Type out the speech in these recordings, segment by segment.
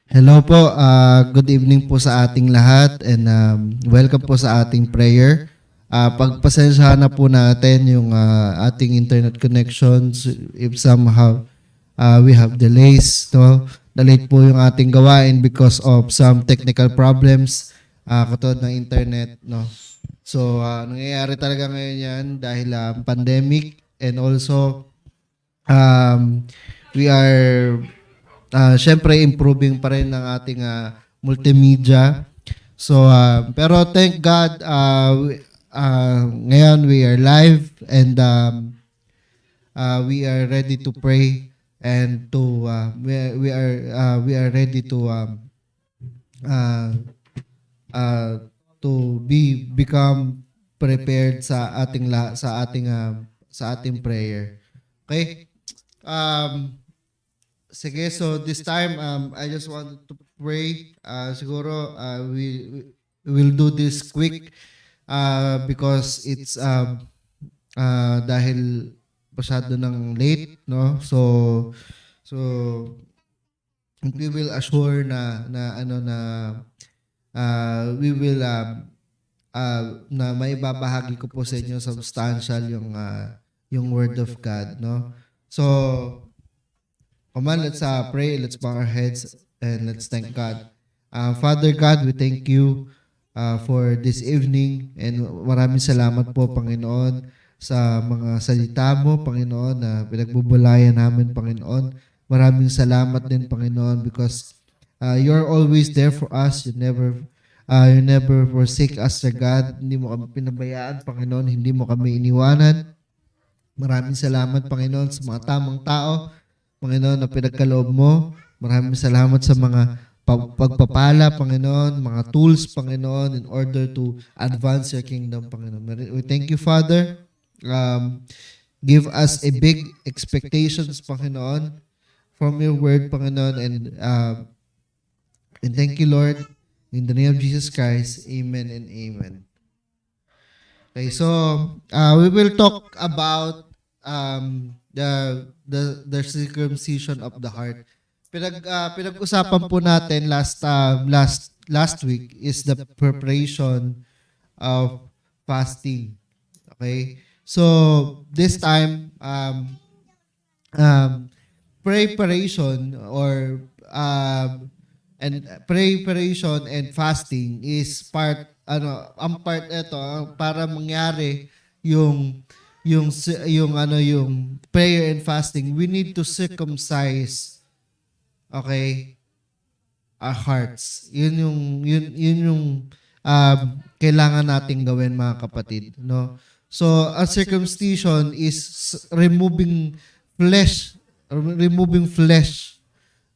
Hello po, good evening po sa ating lahat and welcome po sa ating prayer. Pagpasensyahan na po natin yung ating internet connections if somehow we have delays, no? Na-late po yung ating gawain because of some technical problems katulad ng internet, no? So, nangyayari talaga ngayon yan dahil pandemic and also we are syempre improving pa rin ng ating multimedia. So, pero thank God, ngayon we are live and we are ready to pray and we are ready uh, to become prepared sa ating sa ating prayer. Okay? Sige, so this time, I just wanted to pray. Siguro, we will do this quick because it's dahil masyado ng late, no? So we will assure we will na maibabahagi ko po sa inyo substantial yung word of God, no? So, come on, let's pray. Let's bow our heads and let's thank God. Father God, we thank you for this evening and maraming salamat po, Panginoon, sa mga salita mo, Panginoon, na pinagbubulayan namin, Panginoon. Maraming salamat din, Panginoon, because you're always there for us. You never forsake us, Sir God. Hindi mo kami pinabayaan, Panginoon. Hindi mo kami iniwanan. Maraming salamat, Panginoon, sa mga tamang tao, Panginoon, na pinagkaloob mo. Maraming salamat sa mga pagpapala, Panginoon, mga tools, Panginoon, in order to advance your kingdom, Panginoon. We thank you, Father. Give us a big expectations, Panginoon, from your word, Panginoon, and thank you, Lord. In the name of Jesus Christ, amen and amen. Okay, so we will talk about the circumcision of the heart. Pinag-usapan po natin last week is the preparation of fasting. Okay? So this time preparation and fasting is part para mangyari yung prayer and fasting, we need to circumcise, okay, our hearts. Yun yung kailangan nating gawin, mga kapatid, no? So a circumcision is removing flesh.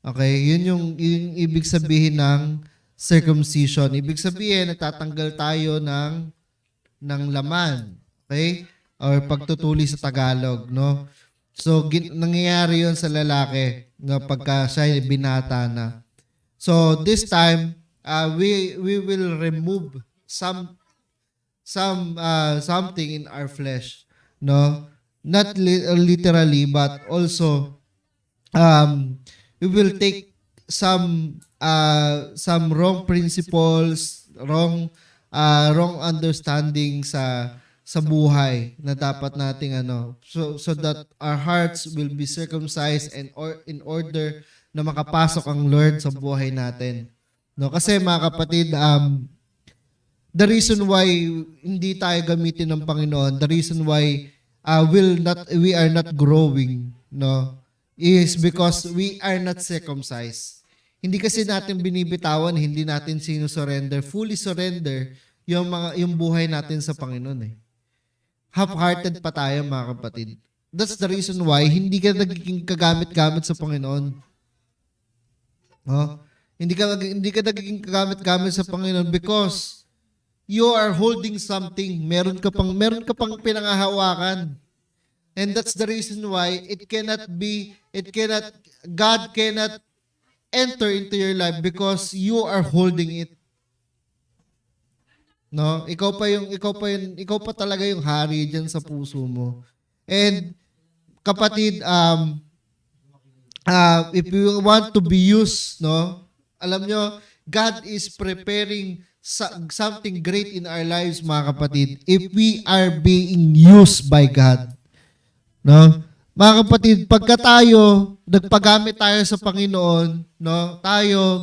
Okay, yun yung ibig sabihin ng circumcision. Ibig sabihin nagtatanggal tayo ng laman, okay? Or pagtutuli sa Tagalog, no? So, nangyayari yun sa lalaki, no, pagka siya binata na. So, this time, we will remove something in our flesh, no? Not literally, but also, we will take some wrong principles, wrong understanding sa buhay na dapat nating so that our hearts will be circumcised and in order na makapasok ang Lord sa buhay natin. No, kasi mga kapatid, the reason why hindi tayo gamitin ng Panginoon, the reason why we are not growing, no, is because we are not circumcised. Hindi kasi natin binibitawan, hindi natin fully surrender yung buhay natin sa Panginoon eh. Half-hearted pa tayo, mga kapatid. That's the reason why hindi ka nagiging kagamit-gamit sa Panginoon. Hindi ka nagiging kagamit-gamit sa Panginoon because you are holding something. Meron ka pang pinangahawakan. And that's the reason why God cannot enter into your life because you are holding it. No, ikaw pa talaga yung hari diyan sa puso mo. And kapatid, if you want to be used, no, Alam nyo, God is preparing something great in our lives, mga kapatid, if we are being used by God. No? Mga kapatid, pagka tayo, nagpagamit tayo sa Panginoon, no?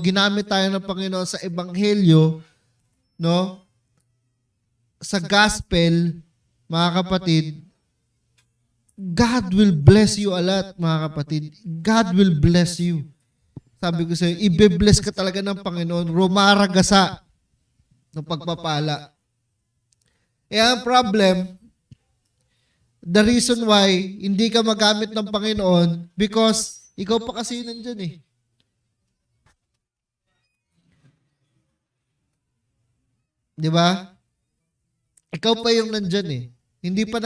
Ginamit tayo ng Panginoon sa Ebanghelyo, no? Sa gospel, mga kapatid, God will bless you a lot, mga kapatid. God will bless you. Sabi ko sa'yo, i-bless ka talaga ng Panginoon, rumaragasa ng pagpapala. Ang problem, the reason why hindi ka magamit ng Panginoon, because ikaw pa kasi yun nandyan eh. Di ba? Ikaw pa yung nandyan eh. Hindi pa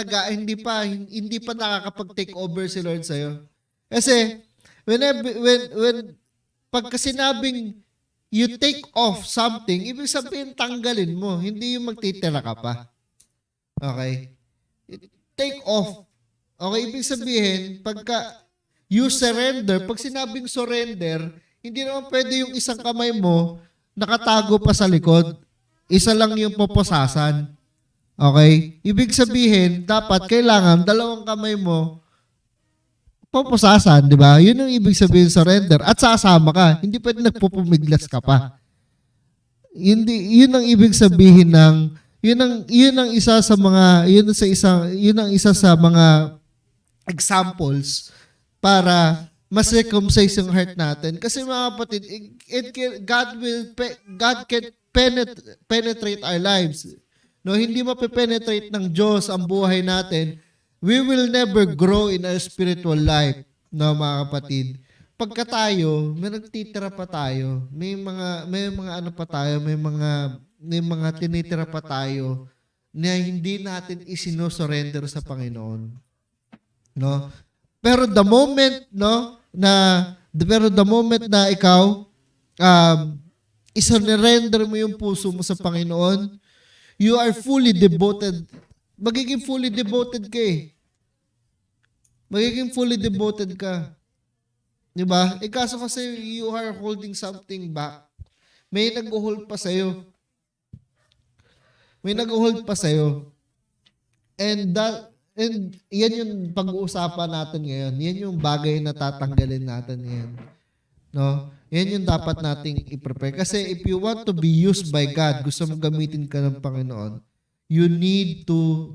nakakapag-take over si Lord sa'yo. Kasi, when pagka sinabing you take off something, ibig sabihin tanggalin mo, hindi yung magtitira ka pa. Okay? Take off. Okay, ibig sabihin, pagka you surrender, pag sinabing surrender, hindi naman pwede yung isang kamay mo nakatago pa sa likod. Isa lang yung pupusasan. Okay? Ibig sabihin, dapat kailangan dalawang kamay mo pupusasan, di ba? Yun ang ibig sabihin surrender. At sasama ka. Hindi pwede nagpupumiglas ka pa. Yun ang ibig sabihin ng yun ang isa sa mga examples para ma-circumcise yung heart natin. Kasi mga kapatid, God can penetrate our lives. No, hindi mape-penetrate ng Diyos ang buhay natin. We will never grow in our spiritual life, no, mga kapatid. Pagka tayo, may nagtitira pa tayo. May mga ano pa tayo, may mga tinitira pa tayo na hindi natin isino-surrender sa Panginoon. No? Pero the moment na ikaw isurrender mo yung puso mo sa Panginoon, you are fully devoted. Magiging fully devoted ka eh. Magiging fully devoted ka. Diba? Kaso kasi you are holding something back. May nag-hold pa sa'yo. And yan yung pag-uusapan natin ngayon. Yan yung bagay na tatanggalin natin ngayon. No? Yan yung dapat nating i-prepare. Kasi if you want to be used by God, gusto mong gamitin ka ng Panginoon, you need to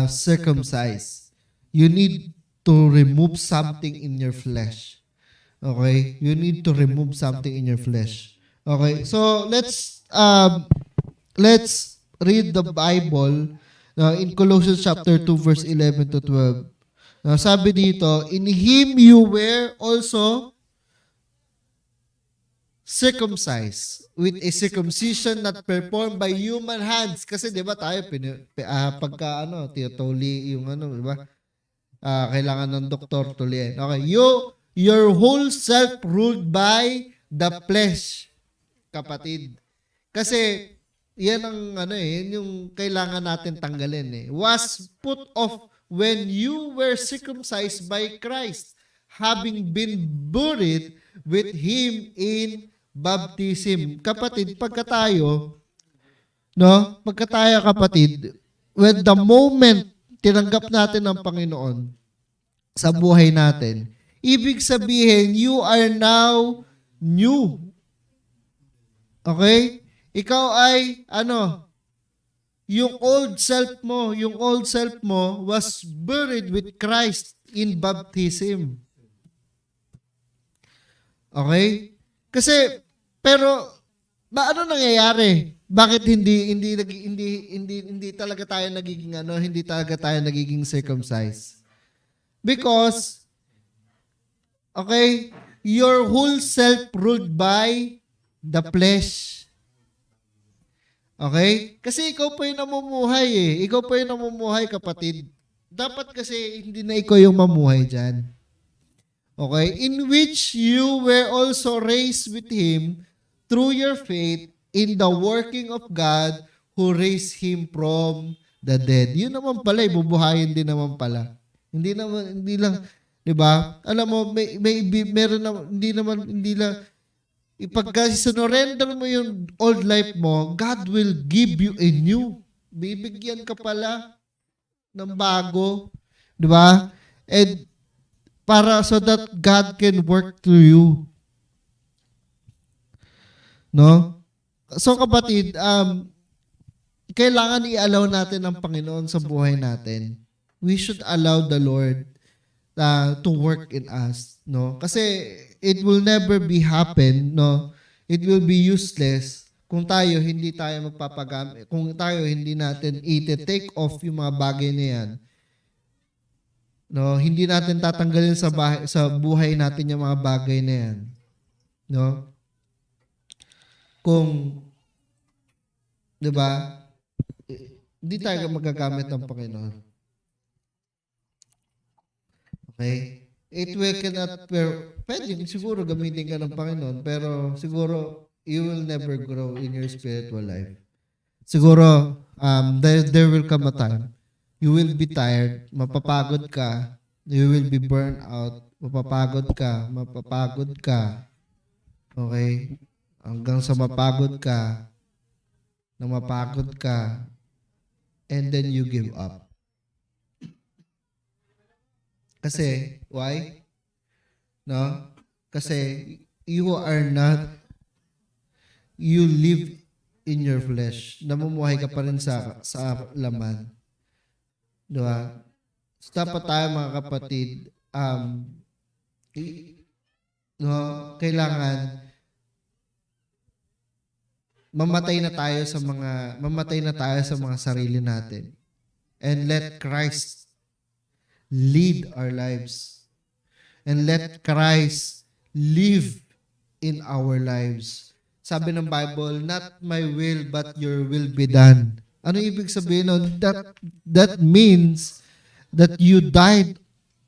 circumcise. You need to remove something in your flesh. Okay? You need to remove something in your flesh. Okay? So, let's read the Bible in Colossians chapter 2 verse 11 to 12. Sabi dito, in Him you were also circumcised with a circumcision not performed by human hands. Kasi 'di ba tayo pagka tuli yung di ba? Kailangan ng doktor tuliin. Okay, your whole self ruled by the flesh, kapatid. Kasi yan ang yan yung kailangan natin tanggalin eh. Was put off when you were circumcised by Christ, having been buried with Him in baptism. Kapatid, pagka tayo, kapatid, when the moment tinanggap natin ang Panginoon sa buhay natin, ibig sabihin, you are now new. Okay? Ikaw ay, yung old self mo was buried with Christ in baptism. Okay? Kasi, pero, ano nangyayari? Bakit hindi talaga tayo nagiging circumcised? Because, okay, your whole self ruled by the flesh. Okay? Kasi ikaw pa yung namumuhay eh. Ikaw pa yung namumuhay, kapatid. Dapat kasi hindi na ikaw yung mamuhay dyan. Okay? In which you were also raised with Him through your faith in the working of God who raised Him from the dead. Yun naman pala, bubuhayin din naman pala. Hindi lang, di ba? Alam mo, Ipagka sinurrender mo yung old life mo, God will give you a new. Bibigyan ka pala ng bago. Di ba? And para so that God can work through you. No? So kapatid, kailangan i-allow natin ang Panginoon sa buhay natin. We should allow the Lord to work in us, no? Kasi it will never be happen, no? It will be useless kung hindi tayo magpapagamit, kung tayo hindi natin i-take off yung mga bagay na yan. No, hindi natin tatanggalin sa buhay natin yung mga bagay na yan. No? Kung 'di ba? Hindi tayo magagamit ng Panginoon. Okay? It will cannot, pwede siguro gamitin ka ng Panginoon, pero siguro you will never grow in your spiritual life. Siguro, there will come a time, you will be tired, mapapagod ka, you will be burned out, mapapagod ka, okay? Hanggang sa mapagod ka, and then you give up. Kasi, why? No? Kasi, you live in your flesh. Namumuhay ka pa rin sa laman. Diba? So, dapat tayo mga kapatid, kailangan mamatay na tayo sa mga sarili natin. And let Christ lead our lives. And let Christ live in our lives. Sabi ng Bible, not my will but your will be done. Ano ibig sabihin nun? That means that you died.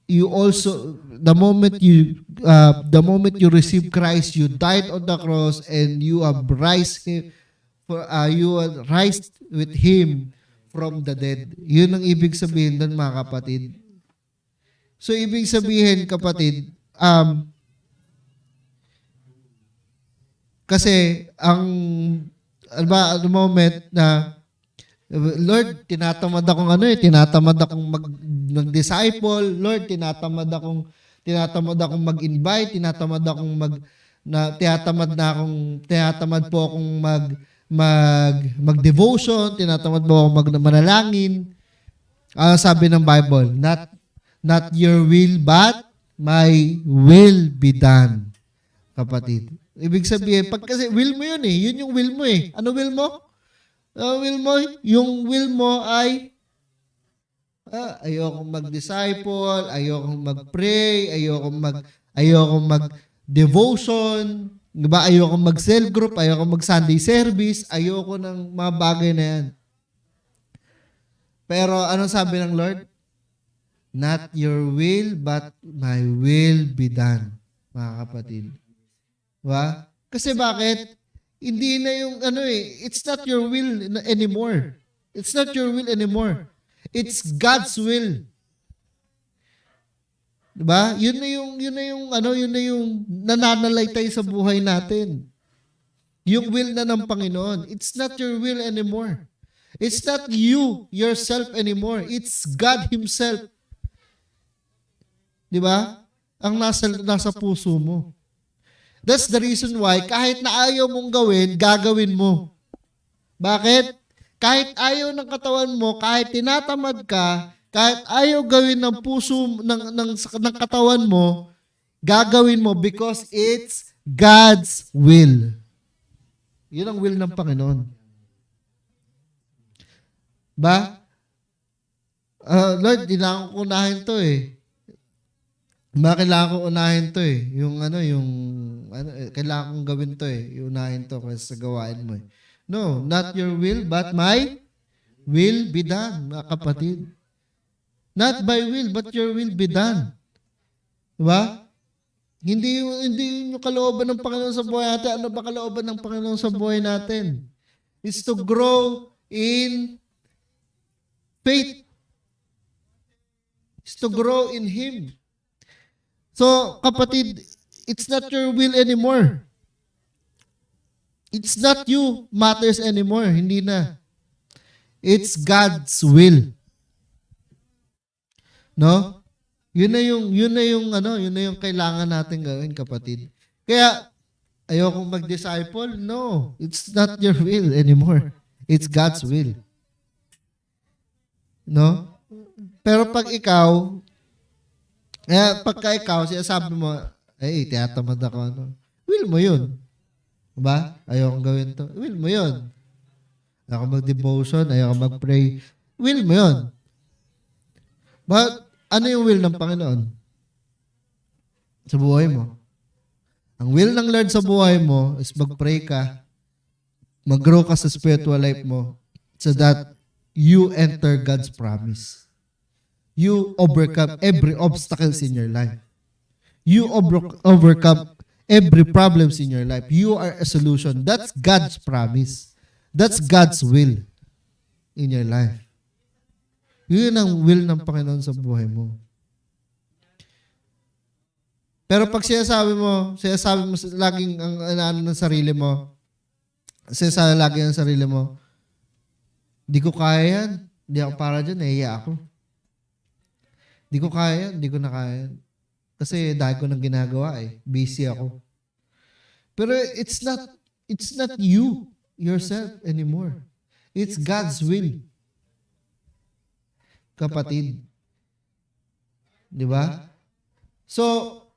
You also, the moment you receive Christ, you died on the cross and you have rise with Him from the dead. Yun ang ibig sabihin doon, mga kapatid. So, ibig sabihin, kapatid, kasi moment na Lord, tinatamad akong mag-disciple. Lord, tinatamad akong mag-invite, tinatamad po akong mag-devotion, tinatamad po akong manalangin. Sabi ng Bible, not your will, but my will be done. Kapatid. Ibig sabihin, kasi will mo yun eh. Yun yung will mo eh. Ano will mo? Yung will mo ay ayokong mag-disciple, ayokong mag-pray, ayokong mag-devotion, diba? Ayokong mag-cell group, ayokong mag-Sunday service, ayoko ng mga bagay na yan. Pero anong sabi ng Lord? Not your will, but my will be done, mga kapatid. Diba? Kasi bakit? Hindi na yung it's not your will anymore. It's not your will anymore. It's God's will. Diba? Yun na yung nananalaytay sa buhay natin. Yung will na ng Panginoon. It's not your will anymore. It's not you, yourself anymore. It's God Himself. Diba? Ang nasa puso mo. That's the reason why kahit na ayaw mong gawin, gagawin mo. Bakit? Kahit ayaw ng katawan mo, kahit tinatamad ka, kahit ayaw gawin ng puso ng katawan mo, gagawin mo because it's God's will. Yun ang will ng Panginoon. Ba? Lord, kailangan ko unahin to eh. Kailangan ko unahin to eh. Kailangan kong gawin to eh. Iunahin to kasi sa gawain mo eh. No, not your will, but my will be done, mga kapatid. Not by will, but your will be done. Diba? Hindi yung kalooban ng Panginoon sa buhay natin. Ano ba kalooban ng Panginoon sa buhay natin? It's to grow in faith. It's to grow in Him. So, kapatid, it's not your will anymore. It's not you matters anymore. Hindi na. It's God's will. No? Yun na yung kailangan natin gawin, kapatid. Kaya ayokong mag-disciple. No, it's not your will anymore. It's God's will. No? Pero pagka ikaw, sabi mo, tiyatamad ako, will mo yun. Diba? Ayokong gawin to. Will mo yun. Ayoko mag-devotion, ayoko mag-pray. Will mo yun. But, ano yung will ng Panginoon? Sa buhay mo. Ang will ng Lord sa buhay mo is mag-pray ka, mag-grow ka sa spiritual life mo so that you enter God's promise. You overcome every obstacles in your life. You overcome every problems in your life. You are a solution. That's God's promise. That's God's will in your life. Yun ang will ng Panginoon sa buhay mo. Pero pag sinasabi mo laging ang ano ng sarili mo, sinasabi lagi ng sarili mo, di ko kaya yan. Di ako para dyan, nahiya ako. Di ko kaya yan, di ko na kaya yan. Kasi dahil ko nang ginagawa busy ako. Pero it's not you, yourself anymore. It's God's will. Kapatid. Di ba? So,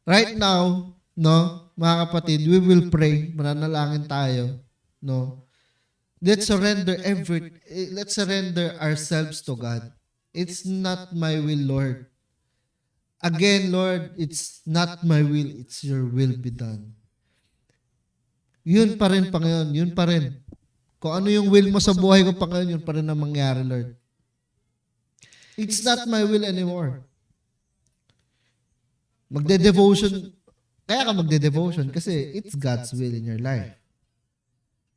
right now, no, mga kapatid, we will pray, mananalangin tayo, no? Let's surrender ourselves to God. It's not my will, Lord. Again, Lord, it's not my will, it's your will be done. Yun pa rin, Panginoon, yun pa rin. Kung ano yung will mo sa buhay ko, Panginoon, yun pa rin ang mangyari, Lord. It's not my will anymore. Magde-devotion. Kaya ka magde-devotion kasi it's God's will in your life.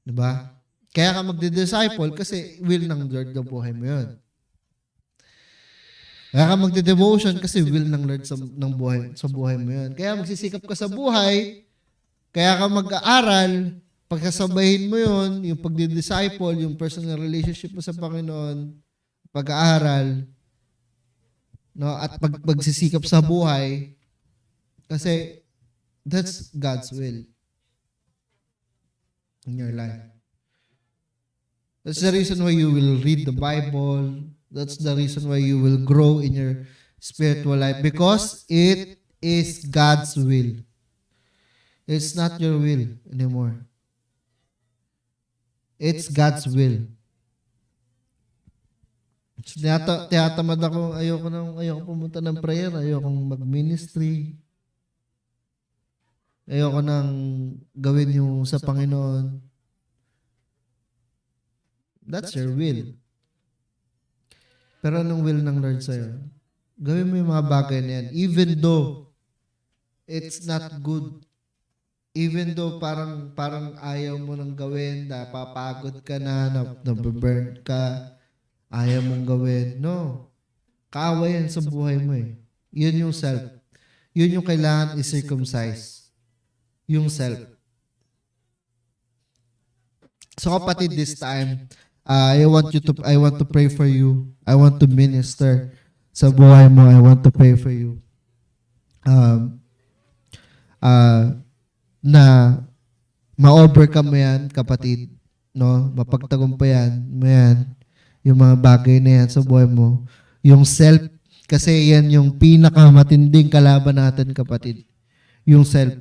Diba? Kaya ka magde-disciple kasi will ng Lord ng buhay mo yun. Kaya ka magde-devotion kasi will ng Lord sa buhay mo yun. Kaya magsisikap ka sa buhay, kaya ka mag-aaral, pagkasabahin mo yun, yung pagdi-disciple, yung personal relationship mo sa Panginoon, pag-aaral, no, at pagsisikap sa buhay, kasi that's God's will in your life. That's the reason why you will read the Bible. That's the reason why you will grow in your spiritual life. Because it is God's will. It's not your will anymore. It's God's will. Tiyatamad ako, ayoko pumunta ng prayer, ayokong mag-ministry. Ayoko nang gawin yung sa Panginoon. That's your will. Pero anong will ng Lord sa'yo? Gawin mo yung mga bagay na yan. Even though it's not good. Even though parang ayaw mo nang gawin, napapagod ka na, nababurn ka, ayaw mong gawin. No. Kaaway yan sa buhay mo Yun yung self. Yun yung kailangan i-circumcise. Yung self. So kapatid, this time, I want to pray for you. I want to minister sa buhay mo. I want to pray for you. Na ma-overcome mo yan, kapatid. No? Mapagtagumpayan mo yan. Yung mga bagay na yan sa buhay mo. Yung self, kasi yan yung pinakamatinding kalaban natin, kapatid. Yung self.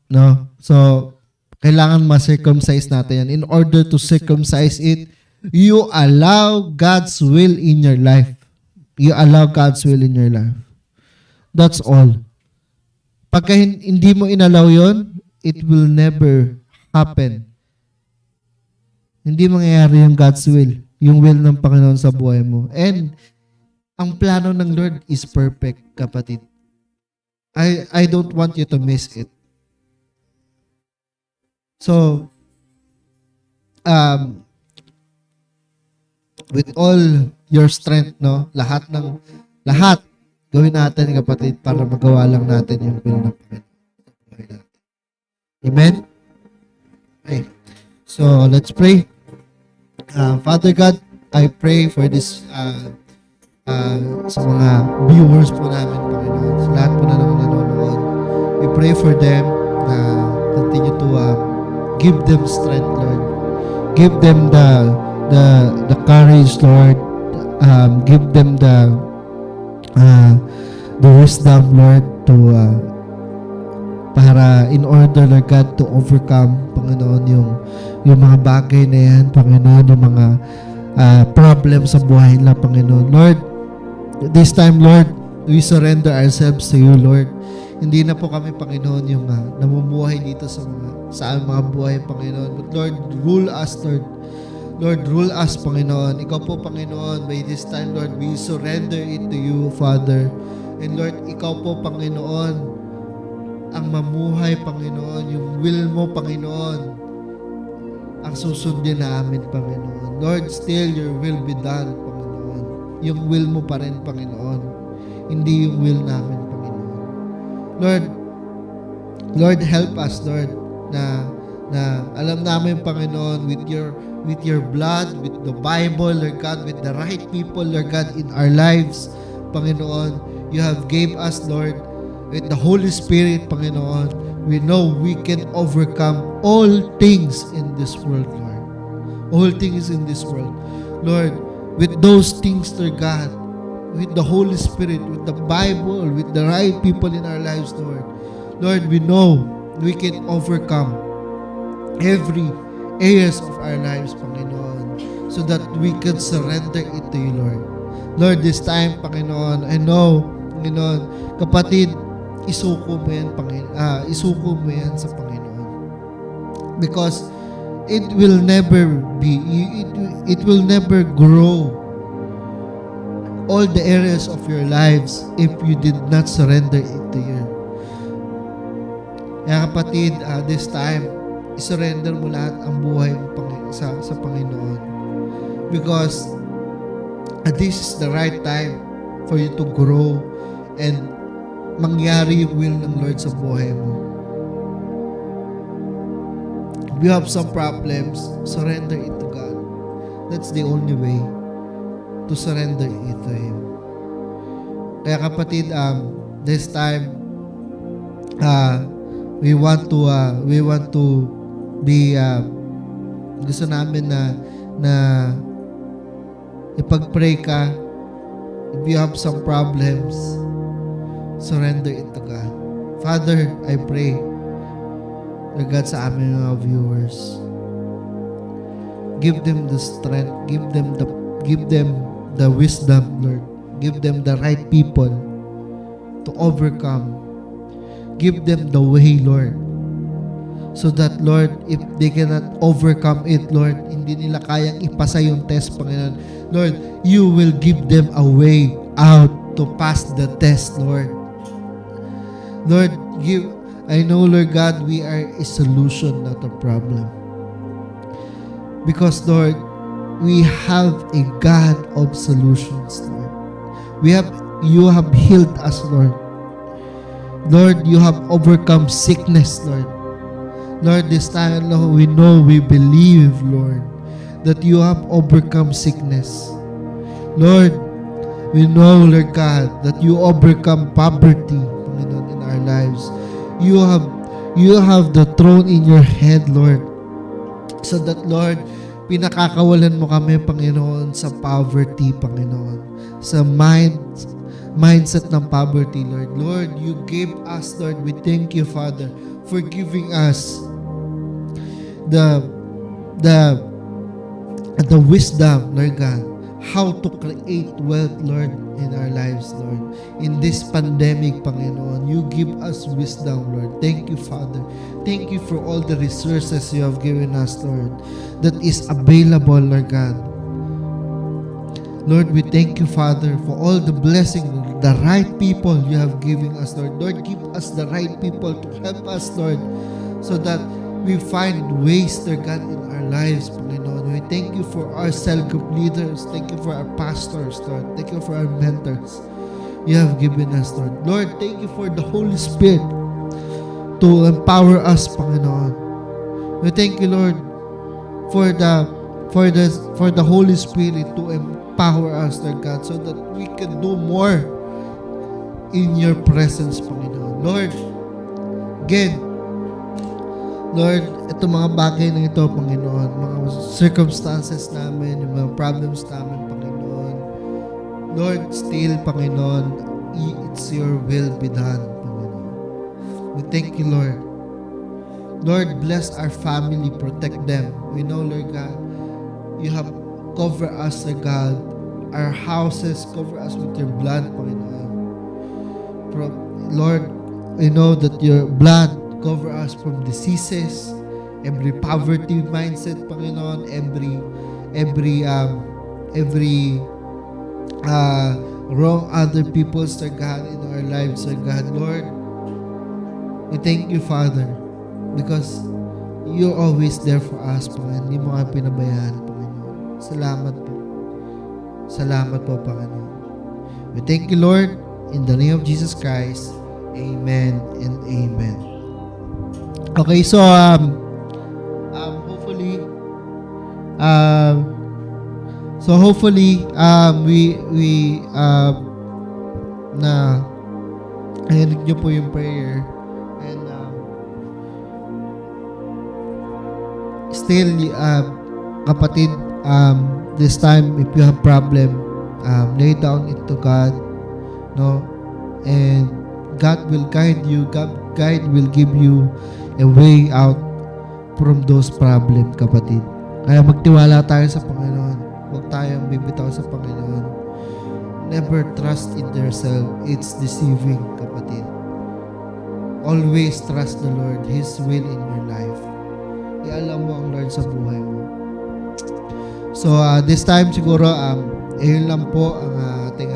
No? So, kailangan ma-circumcise natin yan. In order to circumcise it, you allow God's will in your life. You allow God's will in your life. That's all. Pagka hindi mo inallow yon, it will never happen. Hindi mangyayari yung God's will. Yung will ng Panginoon sa buhay mo. And, ang plano ng Lord is perfect, kapatid. I don't want you to miss it. So, with all your strength, no? Lahat, gawin natin, kapatid, para magawa lang natin yung will ng Panginoon. Amen? So, let's pray. Father God, I pray for this sa mga viewers po namin, Panginoon. Sa lahat po na naman nanonood. We pray for them na continue to give them strength, Lord. Give them the courage, Lord. Give them the wisdom, Lord, to para in order, Lord God, to overcome, Panginoon, yung mga bagay na yan, Panginoon, yung mga problem sa buhay nila, Panginoon. Lord, this time, Lord, we surrender ourselves to you, Lord. Hindi na po kami, Panginoon, yung namumuhay dito sa mga buhay, Panginoon. But Lord, rule us, Lord. Lord, rule us, Panginoon. Ikaw po, Panginoon, by this time, Lord, we surrender it to you, Father. And Lord, ikaw po, Panginoon, ang mamuhay, Panginoon, yung will mo, Panginoon, ang susundin namin, Panginoon. Lord, still your will be done, Panginoon. Yung will mo pa rin, Panginoon. Hindi yung will namin, Panginoon. Lord, help us, Lord, na alam namin, Panginoon, with your blood, with the Bible, Lord God, with the right people, Lord God, in our lives, Panginoon, you have gave us, Lord, with the Holy Spirit, Panginoon, we know we can overcome all things in this world, Lord. All things in this world. Lord, with those things, Lord God, with the Holy Spirit, with the Bible, with the right people in our lives, Lord. Lord, we know we can overcome every areas of our lives, Panginoon, so that we can surrender it to you, Lord. Lord, this time, Panginoon, I know, Panginoon, kapatid, isuko mo yan, isuko mo yan sa Panginoon. Because it will never be, it will never grow all the areas of your lives if you did not surrender it to you. Kaya kapatid, this time, isurrender mo lahat ang buhay mo sa Panginoon. Because this is the right time for you to grow and mangyari yung will ng Lord sa buhay mo. If you have some problems, surrender it to God. That's the only way to surrender it to Him. Kaya kapatid, this time, we want to be, gusto namin na ipag-pray ka. If you have some problems, surrender it to God. Father, I pray, Lord God, sa aming mga viewers, give them the strength, give them the wisdom, Lord. Give them the right people to overcome. Give them the way, Lord. So that, Lord, if they cannot overcome it, Lord, hindi nila kayang ipasa yung test, Panginoon. Lord, you will give them a way out to pass the test, Lord. Lord, I know, Lord God, we are a solution, not a problem. Because, Lord, we have a God of solutions, Lord. You have healed us, Lord. Lord, you have overcome sickness, Lord. Lord, this time, Lord, we believe, Lord, that you have overcome sickness. Lord, we know, Lord God, that you overcome poverty, Panginoon, in our lives. You have the throne in your head, Lord. So that, Lord, pinakakawalan mo kami, Panginoon, sa poverty, Panginoon. Sa mindset ng poverty, Lord. Lord, you gave us, Lord. We thank you, Father, for giving us the wisdom, Lord God, how to create wealth, Lord, in our lives, Lord. In this pandemic, Panginoon, you give us wisdom, Lord. Thank you, Father. Thank you for all the resources you have given us, Lord, that is available, Lord God. Lord, we thank you, Father, for all the blessing, the right people you have given us, Lord. Lord, give us the right people to help us, Lord, so that we find ways, Lord God, in our lives, Panginoon. We thank you for our cell group leaders. Thank you for our pastors, Lord. Thank you for our mentors you have given us, Lord. Lord, thank you for the Holy Spirit to empower us, Panginoon. We thank you, Lord, for the Holy Spirit to empower us, Lord God, so that we can do more in your presence, Panginoon. Lord, again, Lord, itong mga bagay na ito, Panginoon, mga circumstances namin, yung mga problems namin, Panginoon, Lord, still, Panginoon, it's your will be done, Panginoon. We thank you, Lord. Lord, bless our family, protect them. We know, Lord God, you have covered us, Lord God. Our houses, cover us with your blood, Panginoon. Lord, we know that your blood cover us from diseases, every poverty mindset, Panginoon, every wrong other people, Sir God, in our lives, Sir God. Lord, we thank you, Father, because you're always there for us, Panginoon. Hindi mo kami pinabayaan, Panginoon. Salamat po. Salamat po, Panginoon. We thank you, Lord, in the name of Jesus Christ. Amen and amen. Okay, so hopefully we na narinig niyo po yung prayer, and still kapatid, this time if you have problem, lay down it to God, no, and God will guide you. God will give you a way out from those problems, kapatid. Kaya magtiwala tayo sa Panginoon. Huwag tayong bibitaw sa Panginoon. Never trust in yourself. It's deceiving, kapatid. Always trust the Lord, His will in your life. Ialam mo ang Lord sa buhay mo. So, this time siguro, yun lang po ang ating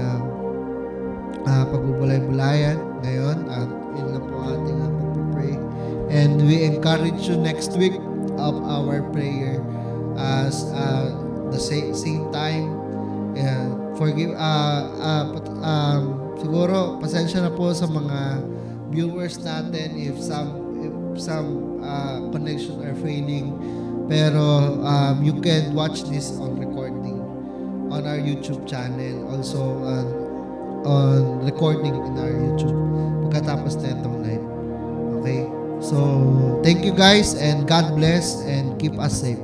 pagbubulay-bulayan ngayon. Yun lang po ating pag-pray. And we encourage you next week of our prayer as the same time. Forgive siguro pasensya na po sa mga viewers natin if some connection are failing, pero you can watch this on recording on our YouTube channel, also on recording in our YouTube pagkatapos na itong live. Okay? So, thank you guys, and God bless, and keep us safe.